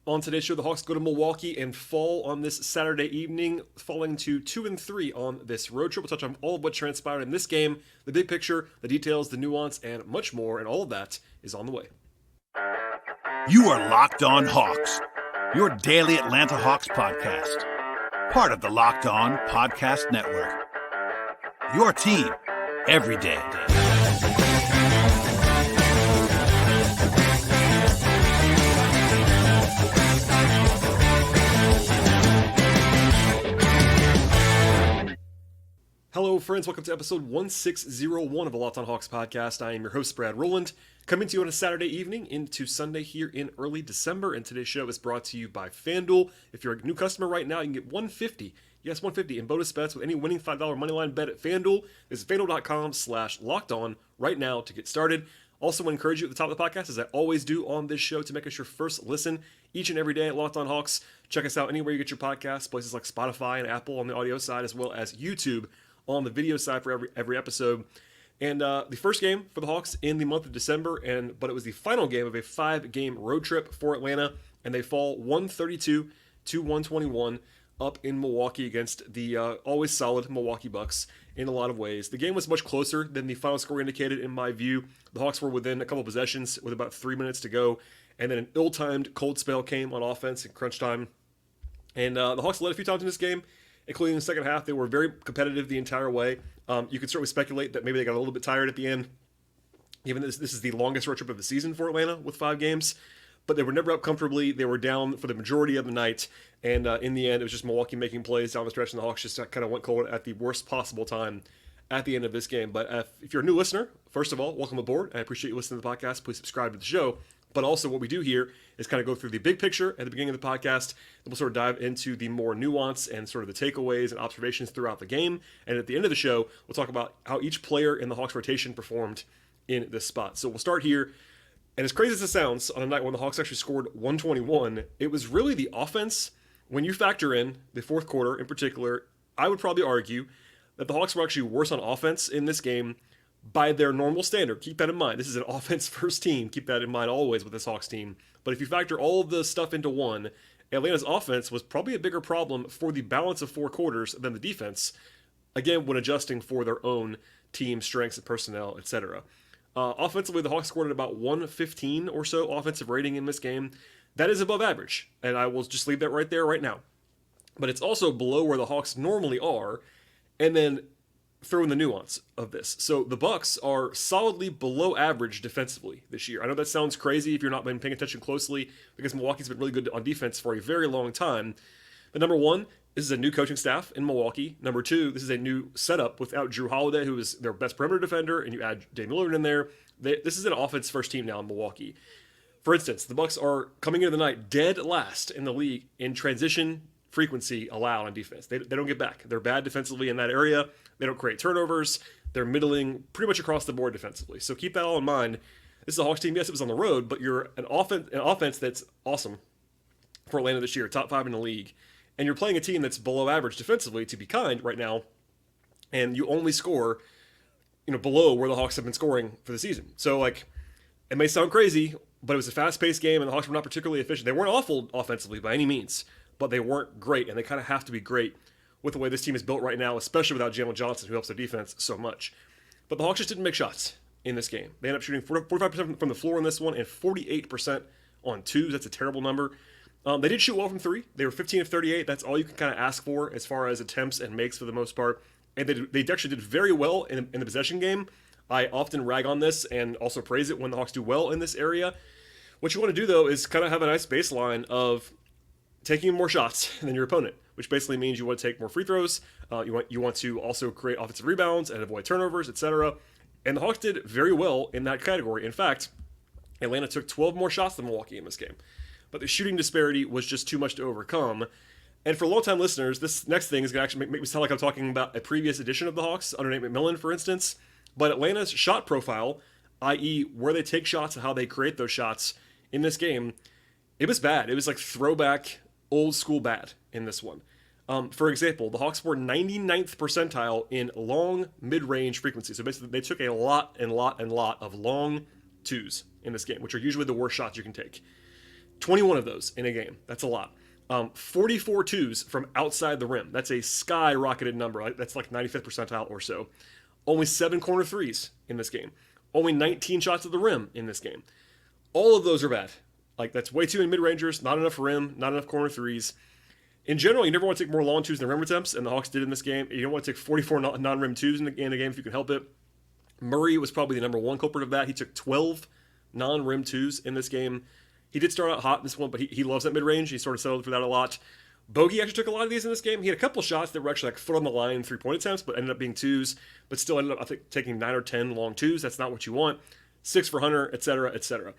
On today's show, the Hawks go to Milwaukee and fall on this Saturday evening, falling to 2-3 on this road trip. We'll touch on all of what transpired in this game, the big picture, the details, the nuance, and much more, and all of that is on the way. You are Locked On Hawks, your daily Atlanta Hawks podcast, part of the Locked On Podcast Network. Your team every day. Hello, friends. Welcome to episode 1601 of the Locked On Hawks podcast. I am your host, Brad Rowland, coming to you on a Saturday evening into Sunday here in early December. And today's show is brought to you by FanDuel. If you're a new customer right now, you can get $150. Yes, $150 in bonus bets with any winning $5 moneyline bet at FanDuel. Visit FanDuel.com/lockedon right now to get started. Also, want to encourage you at the top of the podcast, as I always do on this show, to make us your first listen each and every day at Locked On Hawks. Check us out anywhere you get your podcasts, places like Spotify and Apple on the audio side, as well as YouTube on the video side for every episode. And the first game for the Hawks in the month of December, but it was the final game of a 5-game road trip for Atlanta, and they fall 132-121 up in Milwaukee against the always solid Milwaukee Bucks in a lot of ways. The game was much closer than the final score indicated, in my view. The Hawks were within a couple possessions with about 3 minutes to go, and then an ill-timed cold spell came on offense in crunch time. And the Hawks led a few times in this game, including in the second half. They were very competitive the entire way. You could certainly speculate that maybe they got a little bit tired at the end, given this is the longest road trip of the season for Atlanta with 5 games. But they were never up comfortably. They were down for the majority of the night. And in the end, it was just Milwaukee making plays down the stretch, and the Hawks just kind of went cold at the worst possible time at the end of this game. But if you're a new listener, first of all, welcome aboard. I appreciate you listening to the podcast. Please subscribe to the show. But also what we do here is kind of go through the big picture at the beginning of the podcast, and we'll sort of dive into the more nuance and sort of the takeaways and observations throughout the game. And at the end of the show, we'll talk about how each player in the Hawks rotation performed in this spot. So we'll start here. And as crazy as it sounds, on a night when the Hawks actually scored 121, it was really the offense. When you factor in the fourth quarter in particular, I would probably argue that the Hawks were actually worse on offense in this game by their normal standard. Keep that in mind. This is an offense-first team. Keep that in mind always with this Hawks team. But if you factor all of the stuff into one, Atlanta's offense was probably a bigger problem for the balance of 4 quarters than the defense, again, when adjusting for their own team strengths and personnel, etc. Offensively, the Hawks scored at about 115 or so offensive rating in this game. That is above average, and I will just leave that right there right now. But it's also below where the Hawks normally are, and then throw in the nuance of this. So the Bucks are solidly below average defensively this year. I know that sounds crazy if you're not been paying attention closely, because Milwaukee's been really good on defense for a very long time. But number one, this is a new coaching staff in Milwaukee. Number two, this is a new setup without Jrue Holiday, who is their best perimeter defender, and you add Damian Lillard in there. This is an offense-first team now in Milwaukee. For instance, the Bucks are coming into the night dead last in the league in transition frequency allowed on defense. They don't get back. They're bad defensively in that area. They don't create turnovers. They're middling pretty much across the board defensively. So keep that all in mind. This is a Hawks team. Yes, it was on the road, but you're an offense that's awesome for Atlanta this year, top 5 in the league. And you're playing a team that's below average defensively, to be kind, right now, and you only score, below where the Hawks have been scoring for the season. So, it may sound crazy, but it was a fast-paced game, and the Hawks were not particularly efficient. They weren't awful offensively by any means, but they weren't great, and they kind of have to be great with the way this team is built right now, especially without Jalen Johnson, who helps their defense so much. But the Hawks just didn't make shots in this game. They ended up shooting 45% from the floor in this one and 48% on twos. That's a terrible number. They did shoot well from 3. They were 15 of 38. That's all you can kind of ask for as far as attempts and makes for the most part. And they actually did very well in the possession game. I often rag on this and also praise it when the Hawks do well in this area. What you want to do, though, is kind of have a nice baseline of taking more shots than your opponent, which basically means you want to take more free throws. You want to also create offensive rebounds and avoid turnovers, etc. And the Hawks did very well in that category. In fact, Atlanta took 12 more shots than Milwaukee in this game. But the shooting disparity was just too much to overcome. And for long-time listeners, this next thing is going to actually make me sound like I'm talking about a previous edition of the Hawks, under Nate McMillan, for instance. But Atlanta's shot profile, i.e. where they take shots and how they create those shots in this game, it was bad. It was like throwback, old-school bad in this one. For example, the Hawks were 99th percentile in long mid-range frequency. So basically, they took a lot of long twos in this game, which are usually the worst shots you can take. 21 of those in a game. That's a lot. 44 twos from outside the rim. That's a skyrocketed number. That's like 95th percentile or so. Only 7 corner threes in this game. Only 19 shots at the rim in this game. All of those are bad. Like, that's way too many mid-rangers, not enough rim, not enough corner threes. In general, you never want to take more long twos than rim attempts, and the Hawks did in this game. You don't want to take 44 non-rim twos in a game if you can help it. Murray was probably the number one culprit of that. He took 12 non-rim twos in this game. He did start out hot in this one, but he loves that mid-range. He sort of settled for that a lot. Bogey actually took a lot of these in this game. He had a couple shots that were actually like foot on the line, 3-point attempts, but ended up being twos, but still ended up, I think, taking 9 or 10 long twos. That's not what you want. 6 for Hunter, etc., etc.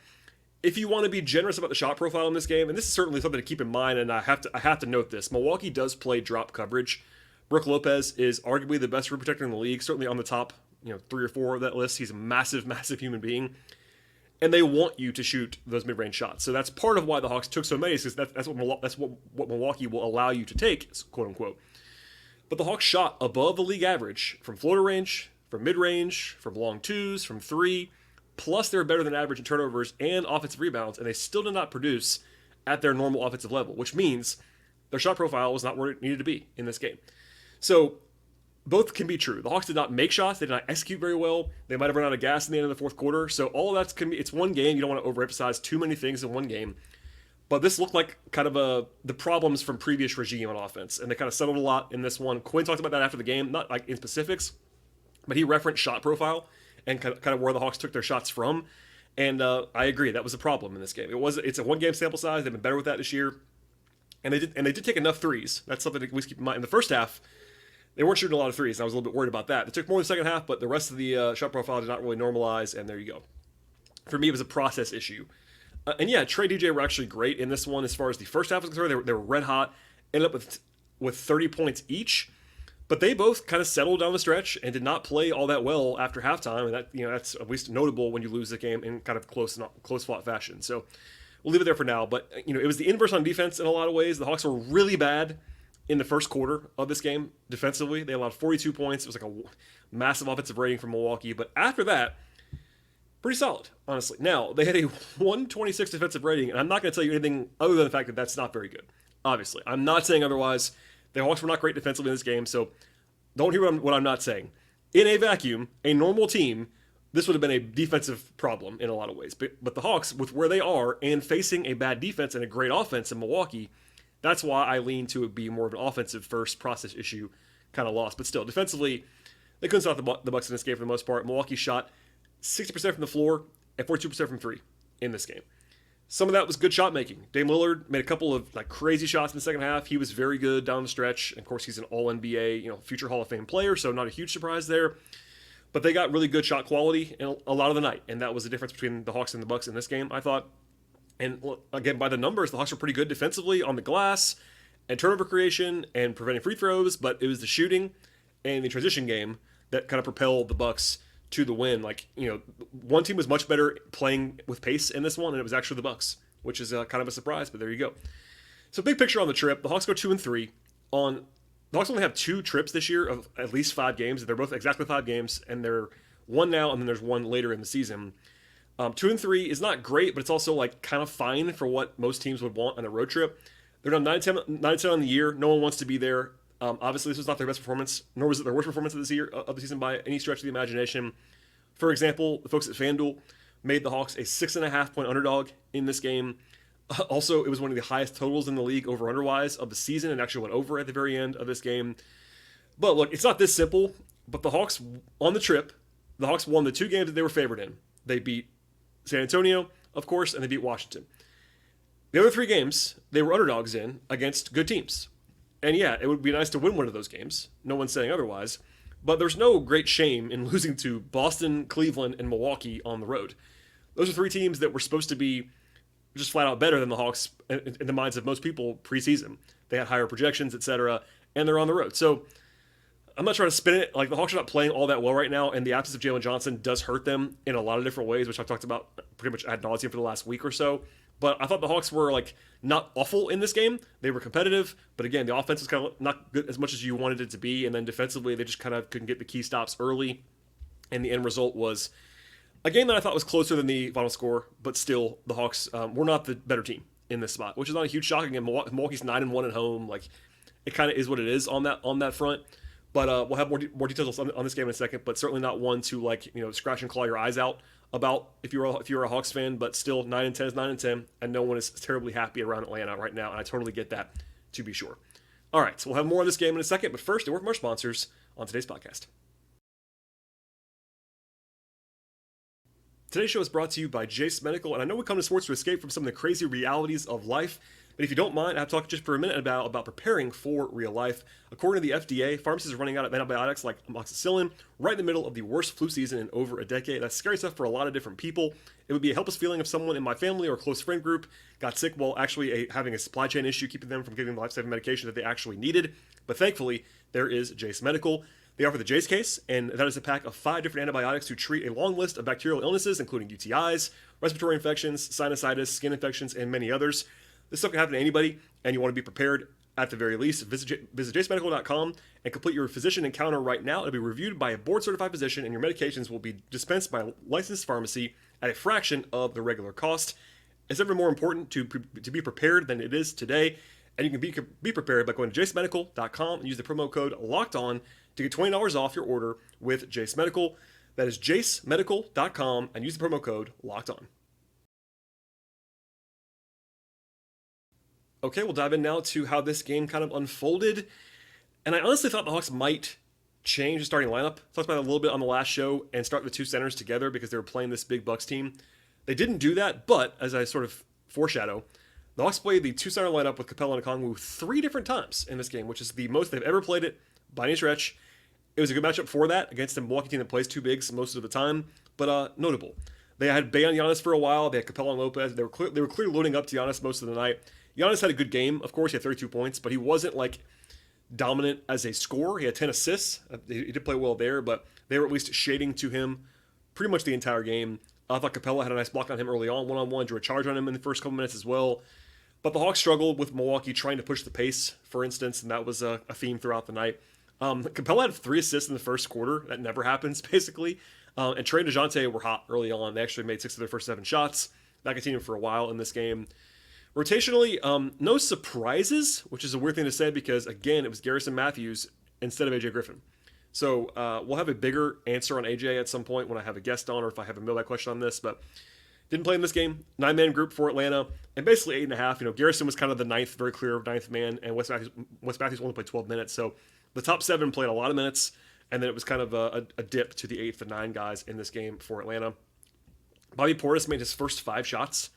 If you want to be generous about the shot profile in this game, and this is certainly something to keep in mind, and I have to note this, Milwaukee does play drop coverage. Brook Lopez is arguably the best rim protector in the league, certainly on the top 3 or 4 of that list. He's a massive, massive human being. And they want you to shoot those mid-range shots. So that's part of why the Hawks took so many, because that's what Milwaukee will allow you to take, quote unquote. But the Hawks shot above the league average from floater range, from mid-range, from long twos, from 3. Plus, they were better than average in turnovers and offensive rebounds, and they still did not produce at their normal offensive level, which means their shot profile was not where it needed to be in this game. So both can be true. The Hawks did not make shots. They did not execute very well. They might have run out of gas in the end of the fourth quarter. So all of that's it's one game. You don't want to overemphasize too many things in one game. But this looked like kind of the problems from previous regime on offense, and they kind of settled a lot in this one. Quinn talked about that after the game, not like in specifics, but he referenced shot profile and kind of where the Hawks took their shots from. And I agree, that was a problem in this game. It's a one-game sample size. They've been better with that this year. And they did take enough threes. That's something to always keep in mind. In the first half, they weren't shooting a lot of threes. I was a little bit worried about that. They took more in the second half, but the rest of the shot profile did not really normalize, and there you go. For me, it was a process issue. And yeah, Trey and DJ were actually great in this one as far as the first half was concerned. They were red hot, ended up with 30 points each, but they both kind of settled down the stretch and did not play all that well after halftime, and that's at least notable when you lose the game in kind of close fought fashion. So we'll leave it there for now. But it was the inverse on defense in a lot of ways. The Hawks were really bad in the first quarter of this game defensively. They allowed 42 points. It was like a massive offensive rating from Milwaukee. But after that, pretty solid, honestly. Now, they had a 126 defensive rating, and I'm not going to tell you anything other than the fact that that's not very good. Obviously. I'm not saying otherwise. The Hawks were not great defensively in this game, so don't hear what I'm not saying. In a vacuum, a normal team, this would have been a defensive problem in a lot of ways. But the Hawks, with where they are and facing a bad defense and a great offense in Milwaukee, that's why I lean to it be more of an offensive first process issue kind of loss. But still, defensively, they couldn't stop the Bucks in this game for the most part. Milwaukee shot 60% from the floor and 42% from 3 in this game. Some of that was good shot making. Dame Lillard made a couple of crazy shots in the second half. He was very good down the stretch. And of course, he's an All-NBA, future Hall of Fame player, so not a huge surprise there. But they got really good shot quality in a lot of the night, and that was the difference between the Hawks and the Bucks in this game, I thought. And again, by the numbers, the Hawks were pretty good defensively on the glass and turnover creation and preventing free throws, but it was the shooting and the transition game that kind of propelled the Bucks to the win. One team was much better playing with pace in this one, and it was actually the Bucks, which is kind of a surprise, but there you go. So big picture on the trip, the Hawks go 2-3. The Hawks only have 2 trips this year of at least 5 games. They're both exactly 5 games, and they're one now, and then there's one later in the season. 2-3 is not great, but it's also kind of fine for what most teams would want on a road trip. They're down 9-10 on the year. No one wants to be there. Obviously, this was not their best performance, nor was it their worst performance of the season by any stretch of the imagination. For example, the folks at FanDuel made the Hawks a 6.5-point underdog in this game. Also, it was one of the highest totals in the league over-under-wise of the season, and actually went over at the very end of this game. But look, it's not this simple. But the Hawks, on the trip, the Hawks won the 2 games that they were favored in. They beat San Antonio, of course, and they beat Washington. The other 3 games, they were underdogs in against good teams. And yeah, it would be nice to win one of those games. No one's saying otherwise. But there's no great shame in losing to Boston, Cleveland, and Milwaukee on the road. Those are 3 teams that were supposed to be just flat out better than the Hawks in the minds of most people preseason. They had higher projections, etc., and they're on the road. So I'm not trying to spin it. The Hawks are not playing all that well right now, and the absence of Jalen Johnson does hurt them in a lot of different ways, which I've talked about pretty much ad nauseum for the last week or so. But I thought the Hawks were not awful in this game. They were competitive, but again, the offense was kind of not good as much as you wanted it to be, and then defensively, they just kind of couldn't get the key stops early, and the end result was a game that I thought was closer than the final score, but still, the Hawks were not the better team in this spot, which is not a huge shock. Again, Milwaukee's 9-1 at home. Like, it kind of is what it is on that front. But we'll have more details on this game in a second. But certainly not one to, like, scratch and claw your eyes out about if you're a Hawks fan. But still, 9-10 is 9-10, and no one is terribly happy around Atlanta right now. And I totally get that, to be sure. All right, so we'll have more of this game in a second. But first, a word from our sponsors on today's podcast. Today's show is brought to you by Jase Medical, and I know we come to sports to escape from some of the crazy realities of life, but if you don't mind, I have to talk just for a minute about preparing for real life. According to the FDA, pharmacies are running out of antibiotics like amoxicillin right in the middle of the worst flu season in over a decade. That's scary stuff for a lot of different people. It would be a helpless feeling if someone in my family or close friend group got sick while actually having a supply chain issue, keeping them from getting the life-saving medication that they actually needed. But thankfully, there is Jase Medical. They offer the Jase case, and that is a pack of 5 different antibiotics to treat a long list of bacterial illnesses, including UTIs, respiratory infections, sinusitis, skin infections, and many others. This stuff can happen to anybody, and you want to be prepared at the very least. Visit jasemedical.com and complete your physician encounter right now. It'll be reviewed by a board-certified physician, and your medications will be dispensed by a licensed pharmacy at a fraction of the regular cost. It's ever more important to be prepared than it is today, and you can be prepared by going to jasemedical.com and use the promo code LOCKEDON to get $20 off your order with Jase Medical. That is jasemedical.com, and use the promo code LOCKEDON. Okay, we'll dive in now to how this game kind of unfolded. And I honestly thought the Hawks might change the starting lineup. Talked about it a little bit on the last show and start the two centers together because they were playing this big Bucks team. They didn't do that, but as I sort of foreshadow, the Hawks played the two-center lineup with Capella and Okongwu 3 different times in this game, which is the most they've ever played it by any stretch. It was a good matchup for that against a Milwaukee team that plays two bigs most of the time, but notable. They had Bey on Giannis for a while. They had Capella and Lopez. They were clearly loading up to Giannis most of the night. Giannis had a good game, of course. He had 32 points, but he wasn't like dominant as a scorer. He had 10 assists. He did play well there, but they were at least shading to him pretty much the entire game. I thought Capella had a nice block on him early on, one-on-one, drew a charge on him in the first couple minutes as well. But the Hawks struggled with Milwaukee trying to push the pace, for instance, and that was a theme throughout the night. Capella had 3 assists in the first quarter. That never happens, basically. And Trey and DeJounte were hot early on. They actually made 6 of their first 7 shots. That continued for a while in this game. Rotationally, no surprises, which is a weird thing to say because, again, it was Garrison Matthews instead of AJ Griffin. So we'll have a bigger answer on AJ at some point when I have a guest on or if I have a mailbag question on this, but didn't play in this game. 9-man group for Atlanta, and basically 8.5. Garrison was kind of the ninth, very clear 9th man, and Wes Matthews only played 12 minutes. So the top 7 played a lot of minutes, and then it was kind of a dip to the 8th and 9 guys in this game for Atlanta. Bobby Portis made his first 5 shots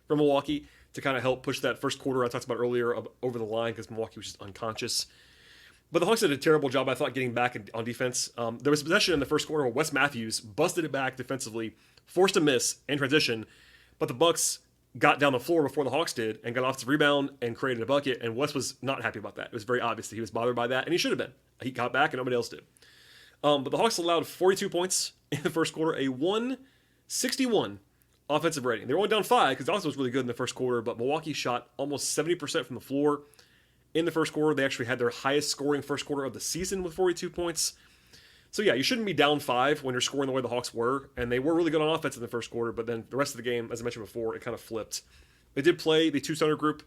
from Milwaukee to kind of help push that first quarter I talked about earlier over the line because Milwaukee was just unconscious. But the Hawks did a terrible job, I thought, getting back on defense. There was a possession in the first quarter where Wes Matthews busted it back defensively, forced a miss in transition, but the Bucks got down the floor before the Hawks did and got off the rebound and created a bucket, and Wes was not happy about that. It was very obvious that he was bothered by that, and he should have been. He got back and nobody else did. But the Hawks allowed 42 points in the first quarter, a 161 offensive rating. They were only down 5 because the offense was really good in the first quarter, but Milwaukee shot almost 70% from the floor in the first quarter. They actually had their highest scoring first quarter of the season with 42 points. So yeah, you shouldn't be down 5 when you're scoring the way the Hawks were, and they were really good on offense in the first quarter, but then the rest of the game, as I mentioned before, it kind of flipped. They did play the two-center group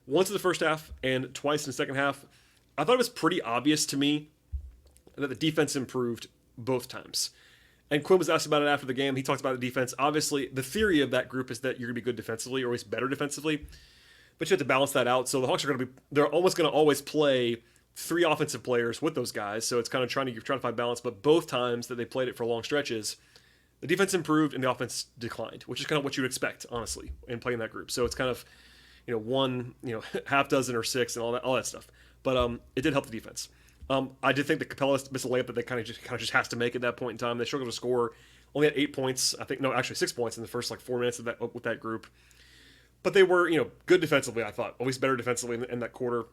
once in the first half and twice in the second half. I thought it was pretty obvious to me that the defense improved both times. And Quinn was asked about it after the game. He talked about the defense. Obviously, the theory of that group is that you're going to be good defensively, or at least better defensively. But you have to balance that out. So the Hawks are they're almost going to always play 3 offensive players with those guys. So it's kind of trying to find balance. But both times that they played it for long stretches, the defense improved and the offense declined, which is kind of what you'd expect, honestly, in playing that group. So it's kind of, one, half dozen or 6 and all that stuff. But it did help the defense. I did think that Capella missed a layup that they kind of just has to make at that point in time. They struggled to score. Only had 8 points. I think, no, actually 6 points in the first 4 minutes of that with that group. But they were, good defensively, I thought. At least better defensively in that quarter.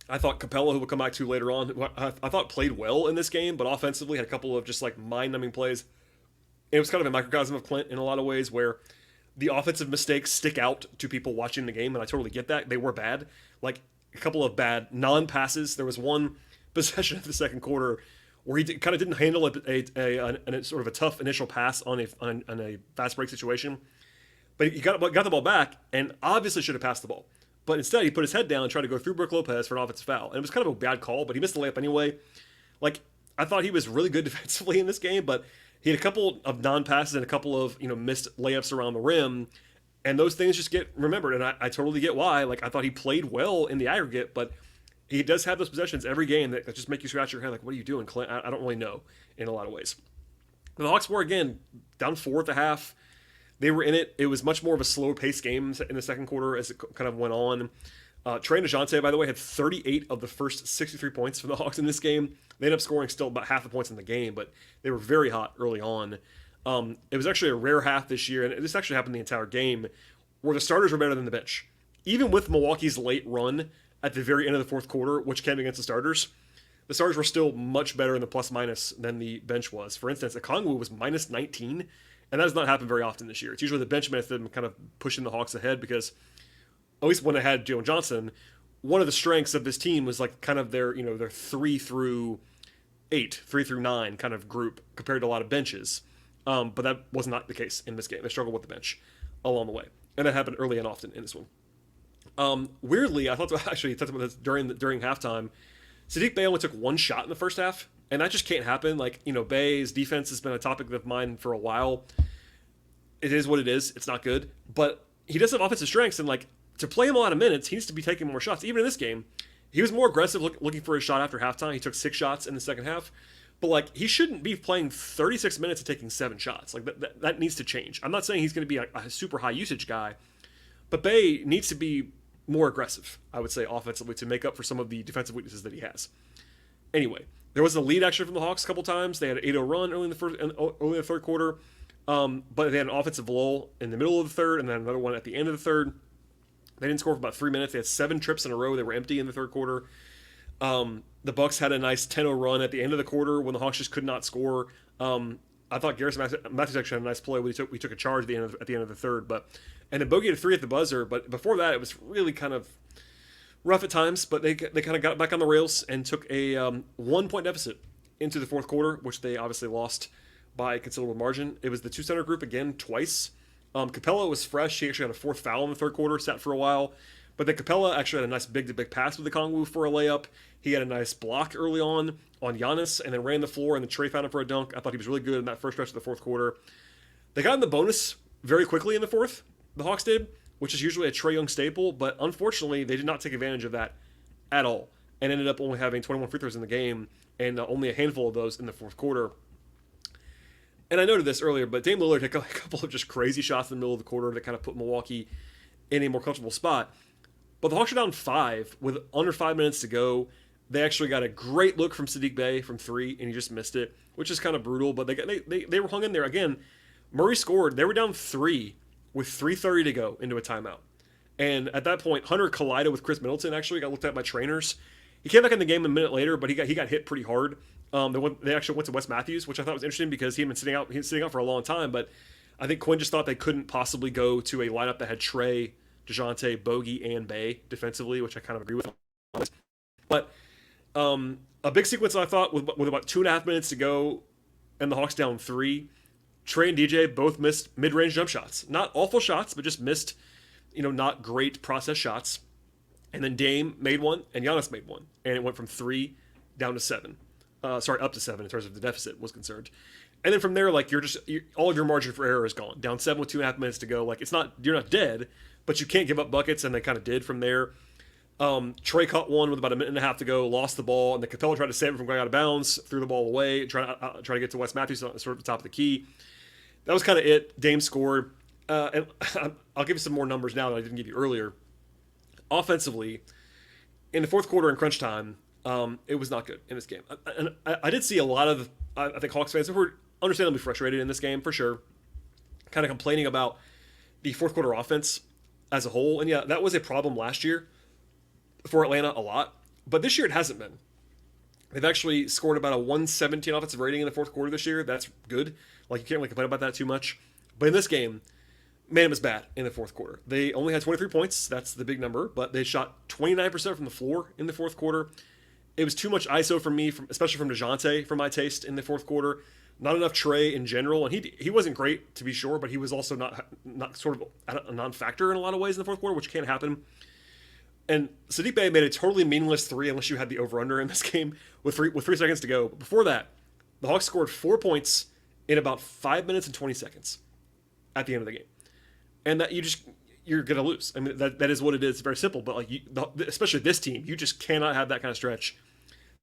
I thought Capella, who we'll come back to later on, I thought played well in this game, but offensively had a couple of just mind-numbing plays. It was kind of a microcosm of Clint in a lot of ways where the offensive mistakes stick out to people watching the game, and I totally get that. They were bad. Like a couple of bad non-passes. There was one possession in the second quarter where he kind of didn't handle a sort of a tough initial pass on a fast break situation. But he got the ball back and obviously should have passed the ball. But instead, he put his head down and tried to go through Brook Lopez for an offensive foul. And it was kind of a bad call, but he missed the layup anyway. Like, I thought he was really good defensively in this game, but he had a couple of non-passes and a couple of, missed layups around the rim. And those things just get remembered. And I totally get why. Like, I thought he played well in the aggregate, but he does have those possessions every game that just make you scratch your head. Like, what are you doing, Clint? I don't really know in a lot of ways. And the Hawks were, again, down 4 at the half. They were in it. It was much more of a slower paced game in the second quarter as it kind of went on. Trey and DeJounte, by the way, had 38 of the first 63 points for the Hawks in this game. They ended up scoring still about half the points in the game, but they were very hot early on. It was actually a rare half this year, and this actually happened the entire game, where the starters were better than the bench. Even with Milwaukee's late run at the very end of the fourth quarter, which came against the starters were still much better in the plus-minus than the bench was. For instance, Okongwu was minus 19, and that does not happen very often this year. It's usually the bench minutes that kind of pushing the Hawks ahead because, at least when they had Jalen Johnson, one of the strengths of this team was like kind of their 3 through 9 kind of group compared to a lot of benches. But that was not the case in this game. They struggled with the bench along the way. And that happened early and often in this one. Weirdly, I thought actually talked about this during halftime. Saddiq Bey only took one shot in the first half, and that just can't happen. Like, Bey's defense has been a topic of mine for a while. It is what it is. It's not good. But he does have offensive strengths, and like to play him a lot of minutes, he needs to be taking more shots. Even in this game, he was more aggressive looking for his shot after halftime. He took 6 shots in the second half. But like he shouldn't be playing 36 minutes and taking 7 shots. Like that needs to change. I'm not saying he's going to be a super high usage guy, but Bey needs to be more aggressive, I would say, offensively to make up for some of the defensive weaknesses that he has. Anyway, there was a lead actually from the Hawks a couple times. They had an 8-0 run early in the third quarter, but they had an offensive lull in the middle of the third, and then another one at the end of the third. They didn't score for about 3 minutes. They had 7 trips in a row. They were empty in the third quarter. The Bucks had a nice 10-0 run at the end of the quarter when the Hawks just could not score. I thought Garrison Matthews actually had a nice play. We took a charge at the end of the third, and then Bogey had a 3 at the buzzer. But before that, it was really kind of rough at times. But they kind of got back on the rails and took a 1-point deficit into the fourth quarter, which they obviously lost by a considerable margin. It was the 2-center group again twice. Capella was fresh. He actually had a 4th foul in the third quarter, sat for a while. But then Capella actually had a nice big-to-big pass with the Okongwu for a layup. He had a nice block early on Giannis and then ran the floor, and then Trey found him for a dunk. I thought he was really good in that first stretch of the fourth quarter. They got in the bonus very quickly in the fourth, the Hawks did, which is usually a Trae Young staple, but unfortunately they did not take advantage of that at all and ended up only having 21 free throws in the game and only a handful of those in the fourth quarter. And I noted this earlier, but Dame Lillard took a couple of just crazy shots in the middle of the quarter that kind of put Milwaukee in a more comfortable spot. But the Hawks are down 5 with under 5 minutes to go. They actually got a great look from Saddiq Bey from 3, and he just missed it, which is kind of brutal. But they were hung in there. Again, Murray scored. They were down 3 with 3:30 to go into a timeout. And at that point, Hunter collided with Chris Middleton, actually. Got looked at by trainers. He came back in the game a minute later, but he got hit pretty hard. They actually went to Wes Matthews, which I thought was interesting because he had been sitting out for a long time. But I think Quinn just thought they couldn't possibly go to a lineup that had Trey, DeJounte, Bogey, and Bey defensively, which I kind of agree with. But a big sequence I thought with about 2.5 minutes to go and the Hawks down 3, Trey and DJ both missed mid-range jump shots. Not awful shots, but just missed, not great process shots. And then Dame made one and Giannis made one. And it went from 3 down to 7. Up to 7 in terms of the deficit was concerned. And then from there, like all of your margin for error is gone. Down 7 with 2.5 minutes to go. Like you're not dead, but you can't give up buckets, and they kind of did from there. Trey caught one with about a minute and a half to go, lost the ball, and the Capella tried to save it from going out of bounds, threw the ball away, trying to get to Wes Matthews sort of the top of the key. That was kind of it. Dame scored. And I'll give you some more numbers now that I didn't give you earlier. Offensively, in the fourth quarter in crunch time, it was not good in this game. And I did see a lot of, I think, Hawks fans who were understandably frustrated in this game, for sure, kind of complaining about the fourth quarter offense as a whole. And yeah, that was a problem last year for Atlanta a lot. But this year it hasn't been. They've actually scored about a 117 offensive rating in the fourth quarter this year. That's good. Like, you can't really complain about that too much. But in this game, man, it was bad in the fourth quarter. They only had 23 points. That's the big number. But they shot 29% from the floor in the fourth quarter. It was too much ISO from me, especially from DeJounte, for my taste, in the fourth quarter. not enough Trey in general, and he wasn't great to be sure, but he was also not sort of a non-factor in a lot of ways in the fourth quarter, which can't happen. And Saddiq Bey made a totally meaningless three unless you had the over/under in this game with 3 seconds to go. But before that, the Hawks scored 4 points in about 5 minutes and 20 seconds at the end of the game, and that you're gonna lose. I mean that is what it is. It's very simple, but like especially this team, you just cannot have that kind of stretch.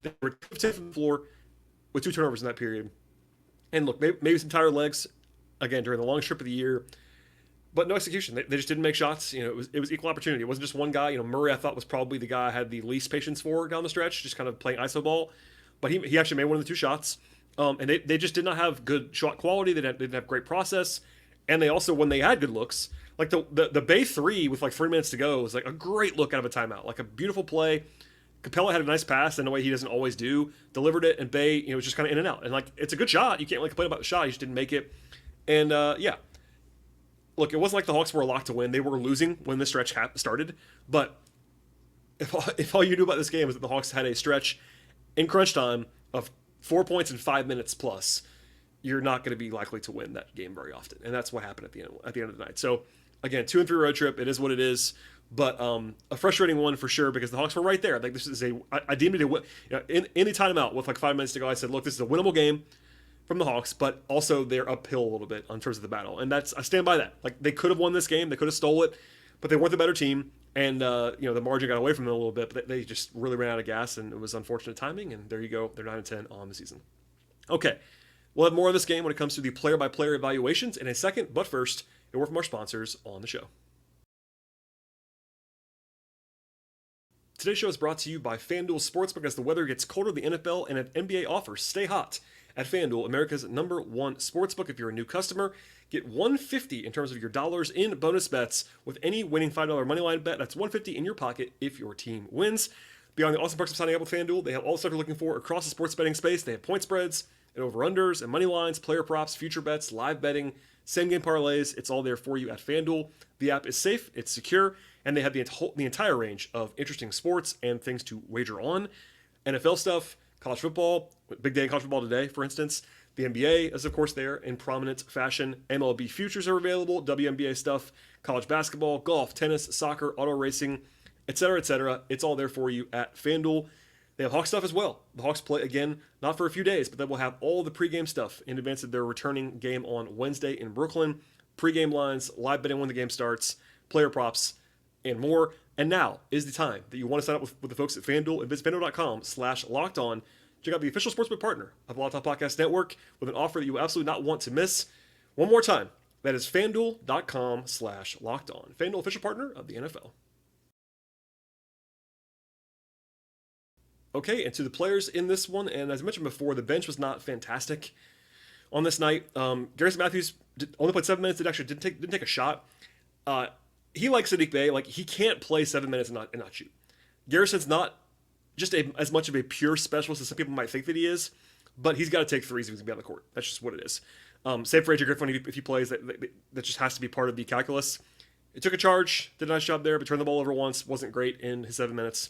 They were 10 from the floor with 2 turnovers in that period. And look, maybe some tired legs, again, during the long trip of the year, but no execution. They just didn't make shots. You know, it was equal opportunity. It wasn't just one guy. You know, Murray, I thought, was probably the guy I had the least patience for down the stretch, just kind of playing iso ball. But he actually made one of the 2 shots. And they just did not have good shot quality. They didn't have great process. And they also, when they had good looks, like the Bay 3 with like 3 minutes to go was like a great look out of a timeout. Like a beautiful play. Capella had a nice pass in a way he doesn't always do, delivered it, and Bay, was just kind of in and out. And like, it's a good shot. You can't really complain about the shot. He just didn't make it. And yeah, look, it wasn't like the Hawks were locked to win. They were losing when the stretch started. But if all you knew about this game is that the Hawks had a stretch in crunch time of 4 points in 5 minutes plus, you're not going to be likely to win that game very often. And that's what happened at the end of the night. So again, 2-3 road trip. It is what it is. But a frustrating one for sure because the Hawks were right there. Like this is I deemed it a win. In the timeout with like 5 minutes to go, I said, look, this is a winnable game from the Hawks, but also they're uphill a little bit in terms of the battle, and I stand by that. Like they could have won this game, they could have stole it, but they weren't the better team, and the margin got away from them a little bit. But they just really ran out of gas, and it was unfortunate timing. And there you go, they're 9-10 on the season. Okay, we'll have more of this game when it comes to the player-by-player evaluations in a second. But first, a word from our sponsors on the show. Today's show is brought to you by FanDuel Sportsbook. As the weather gets colder, the NFL and NBA offers stay hot at FanDuel, America's #1 sportsbook. If you're a new customer, get $150 in terms of your dollars in bonus bets with any winning $5 moneyline bet. That's $150 in your pocket if your team wins. Beyond the awesome perks of signing up with FanDuel, they have all the stuff you're looking for across the sports betting space. They have point spreads and over-unders and money lines, player props, future bets, live betting, same-game parlays. It's all there for you at FanDuel. The app is safe, it's secure, and they have the entire range of interesting sports and things to wager on. NFL stuff, college football, big day in college football today, for instance. The NBA is, of course, there in prominent fashion. MLB futures are available, WNBA stuff, college basketball, golf, tennis, soccer, auto racing, etc., etc. It's all there for you at FanDuel. They have Hawks stuff as well. The Hawks play again, not for a few days, but they will have all the pregame stuff in advance of their returning game on Wednesday in Brooklyn. Pregame lines, live betting when the game starts, player props, and more. And now is the time that you want to sign up with the folks at FanDuel and visit FanDuel.com/lockedon. Check out the official sportsbook partner of the Locked On Podcast Network with an offer that you will absolutely not want to miss. One more time, that is FanDuel.com/lockedon. FanDuel, official partner of the NFL. Okay, and to the players in this one, and as I mentioned before, the bench was not fantastic on this night. Jase Matthews only played 7 minutes. Didn't take a shot. He likes Saddiq Bey. Like he can't play 7 minutes and not shoot. Garrison's not just as much of a pure specialist as some people might think that he is, but he's got to take threes if he's going to be on the court. That's just what it is. Same for AJ Griffin if he plays. That just has to be part of the calculus. He took a charge, did a nice job there, but turned the ball over once. Wasn't great in his 7 minutes.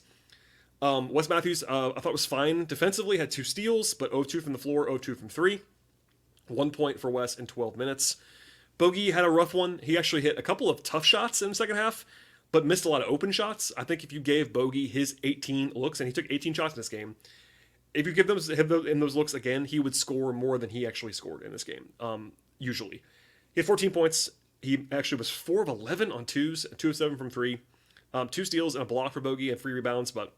Wes Matthews, I thought was fine defensively. Had 2 steals, but 0-2 from the floor, 0-2 from 3. 1 point for Wes in 12 minutes. Bogey had a rough one. He actually hit a couple of tough shots in the second half, but missed a lot of open shots. I think if you gave Bogey his 18 looks, and he took 18 shots in this game, if you give him in those looks again, he would score more than he actually scored in this game, usually. He had 14 points. He actually was 4 of 11 on twos, 2 of 7 from 3. 2 steals and a block for Bogey and 3 rebounds, but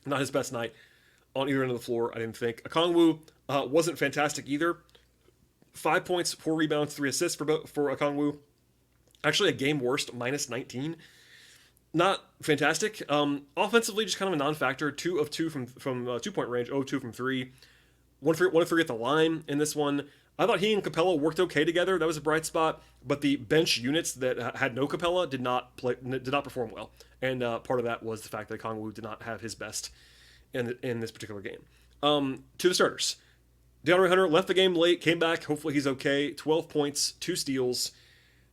not his best night on either end of the floor, I didn't think. Okongwu wasn't fantastic either. 5 points, 4 rebounds, 3 assists for Okongwu. Actually, a game worst, -19. Not fantastic. Offensively, just kind of a non-factor. 2 of 2 from 2-point range, 0-2 from 3. 1 of 3 at the line in this one. I thought he and Capella worked okay together. That was a bright spot. But the bench units that had no Capella did not perform well. And part of that was the fact that Okongwu did not have his best in this particular game. To the starters. DeAndre Hunter left the game late, came back. Hopefully he's okay. 12 points, 2 steals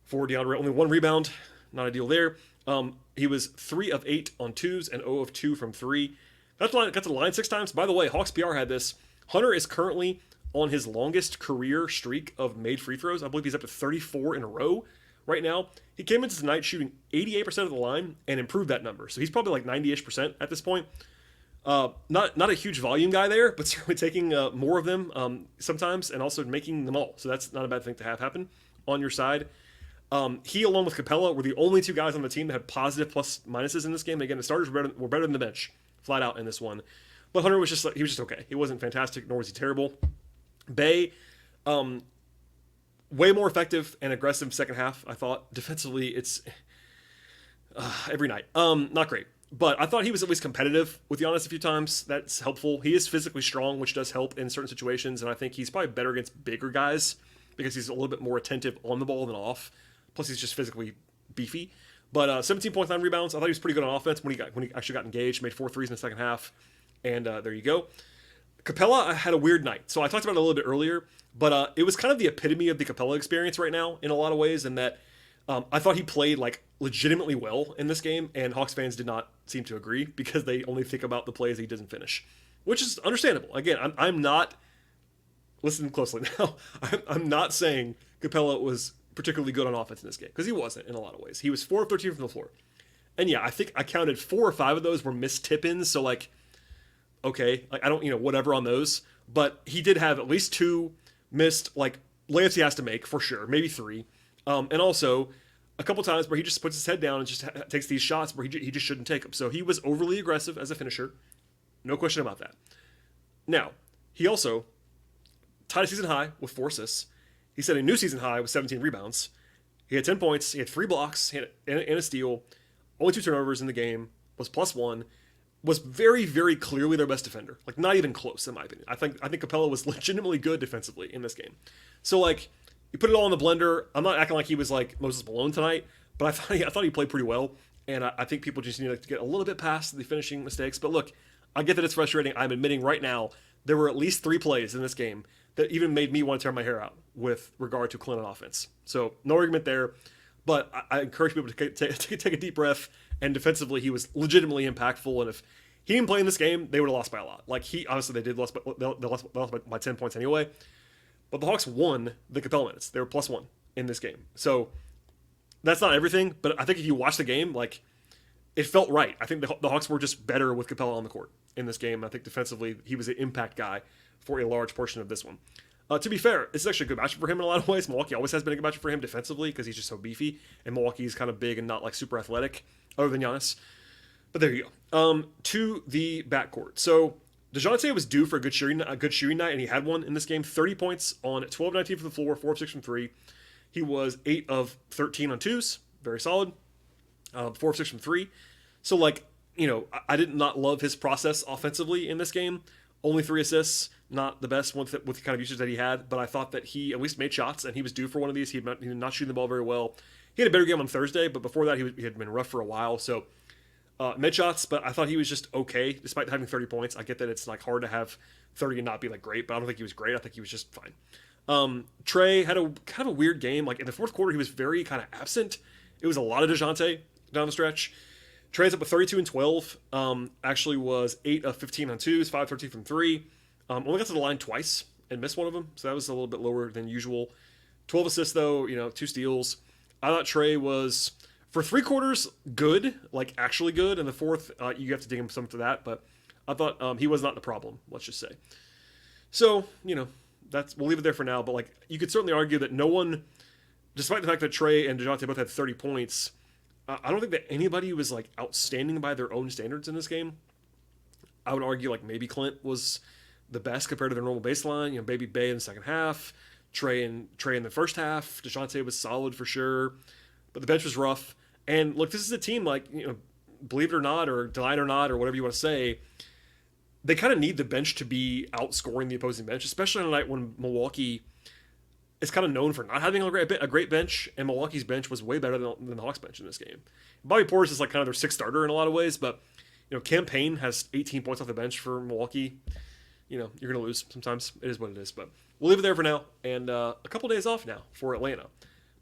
for DeAndre. Only 1 rebound. Not ideal there. He was 3 of 8 on twos and 0 of 2 from 3. Got to the line 6 times. By the way, Hawks PR had this. Hunter is currently on his longest career streak of made free throws. I believe he's up to 34 in a row right now. He came into tonight shooting 88% of the line and improved that number. So he's probably like 90-ish% at this point. Not a huge volume guy there, but certainly taking more of them sometimes and also making them all. So that's not a bad thing to have happen on your side. He, along with Capella, were the only two guys on the team that had positive plus minuses in this game. Again, the starters were better than the bench, flat out in this one. But Hunter was just okay. He wasn't fantastic, nor was he terrible. Bay, way more effective and aggressive second half, I thought. Defensively, it's every night. Not great. But I thought he was at least competitive with Giannis a few times. That's helpful. He is physically strong, which does help in certain situations. And I think he's probably better against bigger guys because he's a little bit more attentive on the ball than off. Plus, he's just physically beefy. But 17.9 rebounds. I thought he was pretty good on offense when he actually got engaged. Made 4 threes in the second half. And there you go. Capella had a weird night. So I talked about it a little bit earlier. But it was kind of the epitome of the Capella experience right now in a lot of ways. In that I thought he played like legitimately well in this game. And Hawks fans did not seem to agree because they only think about the plays he doesn't finish. Which is understandable. Again, I'm not... Listen closely now. I'm not saying Capella was particularly good on offense in this game because he wasn't in a lot of ways. He was 4 of 13 from the floor. And yeah, I think I counted 4 or 5 of those were missed tip-ins. So like, okay, like I don't, whatever on those. But he did have at least 2 missed like layups he has to make for sure, maybe 3. And also a couple times where he just puts his head down and just takes these shots where he just shouldn't take them. So he was overly aggressive as a finisher. No question about that. Now, he also tied a season high with 4 assists. He set a new season high with 17 rebounds. He had 10 points. He had 3 blocks and a steal. Only 2 turnovers in the game. Was +1. Was very, very clearly their best defender. Like, not even close, in my opinion. I think Capella was legitimately good defensively in this game. So, like, you put it all in the blender. I'm not acting like he was, like, Moses Malone tonight, but I thought he played pretty well. And I think people just need to get a little bit past the finishing mistakes. But look, I get that it's frustrating. I'm admitting right now there were at least 3 plays in this game that even made me want to tear my hair out with regard to Clinton offense. So no argument there, but I encourage people to take a deep breath. And defensively, he was legitimately impactful. And if he didn't play in this game, they would have lost by a lot. Like obviously they lost by 10 points anyway. But the Hawks won the Capella minutes. They were +1 in this game. So that's not everything, but I think if you watch the game, like it felt right. I think the Hawks were just better with Capella on the court in this game. I think defensively, he was an impact guy for a large portion of this one. To be fair, this is actually a good matchup for him in a lot of ways. Milwaukee always has been a good matchup for him defensively because he's just so beefy, and Milwaukee's kind of big and not like super athletic, other than Giannis. But there you go. To the backcourt. So DeJounte was due for a good shooting night, and he had one in this game. 30 points on 12-19 from the floor, 4 of 6 from 3. He was 8 of 13 on 2s, very solid. 4 of 6 from 3. So like, I did not love his process offensively in this game. Only 3 assists, not the best with the kind of usage that he had, but I thought that he at least made shots, and he was due for one of these. He had not shooting the ball very well. He had a better game on Thursday, but before that he had been rough for a while, so made shots, but I thought he was just okay, despite having 30 points. I get that it's like hard to have 30 and not be like great, but I don't think he was great. I think he was just fine. Trey had a kind of a weird game. Like in the fourth quarter, he was very kind of absent. It was a lot of DeJounte down the stretch. Trey's up with 32 and 12. Actually was 8 of 15 on 2s, 5 of 13 from 3. Only got to the line twice and missed one of them, so that was a little bit lower than usual. 12 assists though, 2 steals. I thought Trey was, for 3 quarters, good, like actually good. In the fourth, you have to dig him some for that, but I thought he was not the problem, let's just say. So, we'll leave it there for now, but like you could certainly argue that no one, despite the fact that Trey and DeJounte both had 30 points, I don't think that anybody was like outstanding by their own standards in this game. I would argue like maybe Clint was the best compared to their normal baseline. Maybe Bay in the second half, Trey in the first half. DeJounte was solid for sure, but the bench was rough. And look, this is a team like believe it or not, or deny it or not, or whatever you want to say, they kind of need the bench to be outscoring the opposing bench, especially on a night when Milwaukee is kind of known for not having a great bench, and Milwaukee's bench was way better than the Hawks bench in this game. Bobby Portis is like kind of their sixth starter in a lot of ways, but Cam Payne has 18 points off the bench for Milwaukee. You're going to lose sometimes. It is what it is, but we'll leave it there for now, and a couple days off now for Atlanta.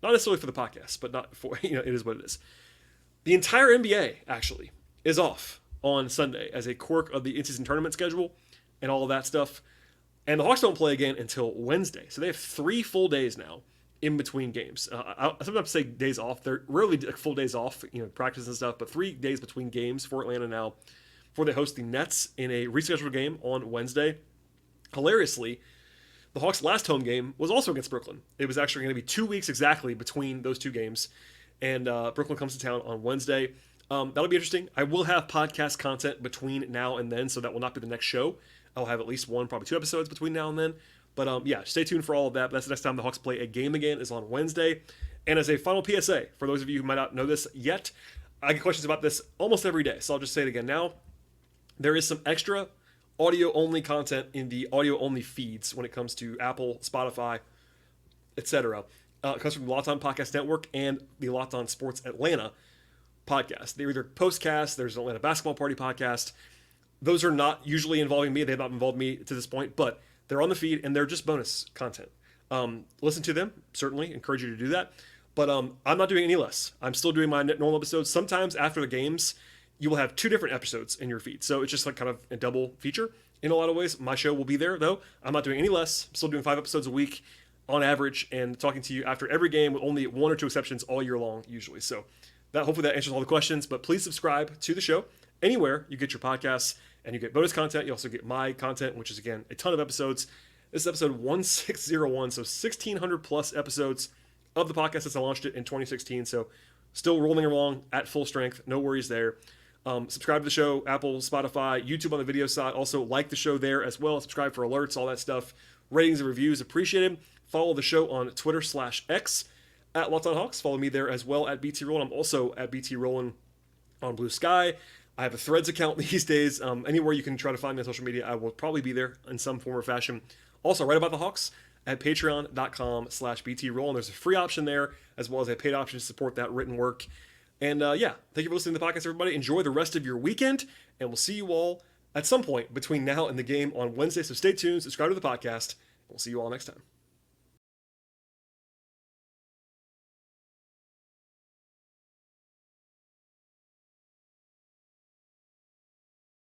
Not necessarily for the podcast, but not for, it is what it is. The entire NBA, actually, is off on Sunday as a quirk of the in-season tournament schedule and all of that stuff. And the Hawks don't play again until Wednesday. So they have 3 full days now in between games. I sometimes say days off. They're rarely full days off, practice and stuff, but 3 days between games for Atlanta now before they host the Nets in a rescheduled game on Wednesday. Hilariously, the Hawks' last home game was also against Brooklyn. It was actually going to be 2 weeks exactly between those 2 games, and Brooklyn comes to town on Wednesday. That'll be interesting. I will have podcast content between now and then, so that will not be the next show. I'll have at least 1, probably 2 episodes between now and then. But yeah, stay tuned for all of that. That's the next time the Hawks play a game again, is on Wednesday. And as a final PSA, for those of you who might not know this yet, I get questions about this almost every day, so I'll just say it again now. There is some extra audio-only content in the audio-only feeds when it comes to Apple, Spotify, etc. It comes from the Locked On Podcast Network and the Locked On Sports Atlanta podcast. They're either postcast, there's an Atlanta Basketball Party podcast. Those are not usually involving me. They have not involved me to this point, but they're on the feed and they're just bonus content. Listen to them, certainly. Encourage you to do that. But I'm not doing any less. I'm still doing my normal episodes. Sometimes after the games, you will have 2 different episodes in your feed. So it's just like kind of a double feature in a lot of ways. My show will be there, though. I'm not doing any less. I'm still doing 5 episodes a week on average and talking to you after every game with only 1 or 2 exceptions all year long, usually. So hopefully that answers all the questions. But please subscribe to the show anywhere you get your podcasts, and you get bonus content. You also get my content, which is, again, a ton of episodes. This is episode 1601, so 1,600 plus episodes of the podcast since I launched it in 2016. So still rolling along at full strength. No worries there. Subscribe to the show, Apple, Spotify, YouTube on the video side. Also like the show there as well. Subscribe for alerts, all that stuff. Ratings and reviews appreciated. Follow the show on Twitter/X at Locked On Hawks. Follow me there as well at BT Rowland. I'm also at BT Rowland on Blue Sky. I have a Threads account these days. Anywhere you can try to find me on social media, I will probably be there in some form or fashion. Also, write about the Hawks at patreon.com/BT Rowland. There's a free option there, as well as a paid option to support that written work. And yeah, thank you for listening to the podcast, everybody. Enjoy the rest of your weekend, and we'll see you all at some point between now and the game on Wednesday. So stay tuned, subscribe to the podcast, and we'll see you all next time.